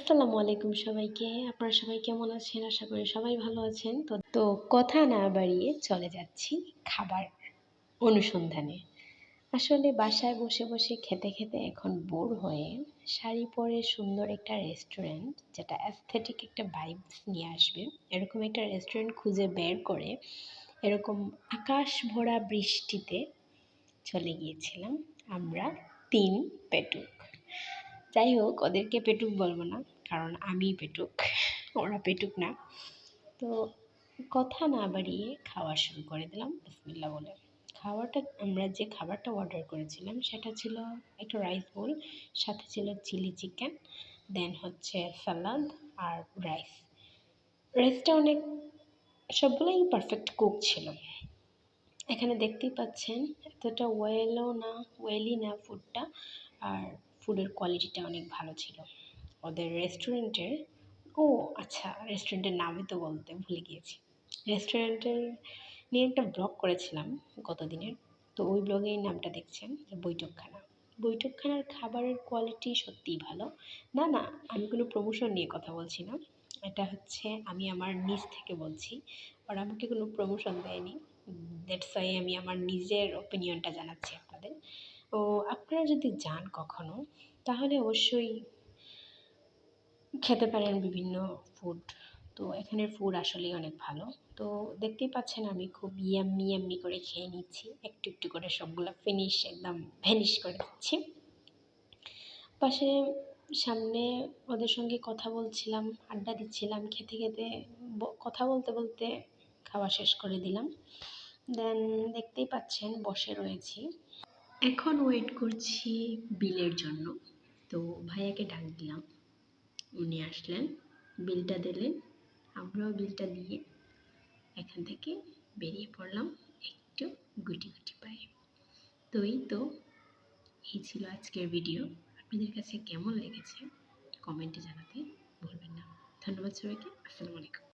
আসসালামু আলাইকুম সবাইকে। আপনারা সবাই কেমন আছেন? আশা করি সবাই ভালো আছেন। তো কথা না বাড়িয়ে চলে যাচ্ছি খাবার অনুসন্ধানে। আসলে বাসায় বসে, বসে খেতে, খেতে এখন বোর হয়ে শাড়ি পরে সুন্দর একটা রেস্টুরেন্ট যেটা aesthetic একটা ভাইবস নিয়ে আসবে, এরকম একটা রেস্টুরেন্ট খুঁজে বের করে এরকম আকাশ ভরা বৃষ্টিতে চলে গিয়েছিলাম আমরা ৩ পেটুক। যাই হোক, ওদেরকে পেটুক বলবো না, কারণ আমি পেটুক, ওরা পেটুক না। তো কথা না বাড়িয়ে খাওয়া শুরু করে দিলাম বিসমিল্লাহ বলে। আমরা যে খাবারটা অর্ডার করেছিলাম সেটা ছিল একটা রাইস বোল, সাথে ছিল চিলি চিকেন, দেন হচ্ছে সালাদ আর রাইস। রাইসটা অনেক, সবগুলোই পারফেক্ট কুক ছিল। এখানে দেখতেই পাচ্ছেন এতটা ওয়েলি না ফুডটা, আর ফুডের কোয়ালিটিটা অনেক ভালো ছিল ওদের রেস্টুরেন্টের। ও আচ্ছা, রেস্টুরেন্টের নামই তো বলতে ভুলে গিয়েছি। রেস্টুরেন্টের নিয়ে একটা ব্লগ করেছিলাম গত দিনের, তো ওই ব্লগে এই নামটা দেখছেন যে বৈঠকখানা। বৈঠকখানার খাবারের কোয়ালিটি সত্যিই ভালো। না না, আমি কোনো প্রমোশন নিয়ে কথা বলছি না, এটা হচ্ছে আমি আমার নিজ থেকে বলছি। ওরা আমাকে কোনো প্রমোশন দেয়নি, দ্যাটস ওয়াই আমি আমার নিজের ওপিনিয়নটা জানাচ্ছি আপনাদের। তো আপনারা যদি যান কখনো, তাহলে অবশ্যই খেতে পারেন বিভিন্ন ফুড। তো এখানের ফুড আসলেই অনেক ভালো। তো দেখতেই পাচ্ছেন আমি খুব ইয়াম্মি করে খেয়ে নিচ্ছি, একটু একটু করে সবগুলো একদম ভ্যানিশ করে দিচ্ছি। পাশে সামনে ওদের সঙ্গে কথা বলছিলাম, আড্ডা দিচ্ছিলাম, খেতে খেতে কথা বলতে বলতে খাওয়া শেষ করে দিলাম। দেন দেখতেই পাচ্ছেন বসে রয়েছি, এখন ওয়েট করছি বিলের জন্য। তো ভাইয়াকে ডাক দিলাম, উনি আসলেন, বিলটা দিলেন, আমরাও বিলটা দিয়ে এখান থেকে বেরিয়ে পড়লাম একটু গুটি গুটি পায়ে। তো এই ছিল আজকের ভিডিও। আপনাদের কাছে কেমন লেগেছে কমেন্টে জানাতে ভুলবেন না। ধন্যবাদ সবাইকে। আসসালামু আলাইকুম।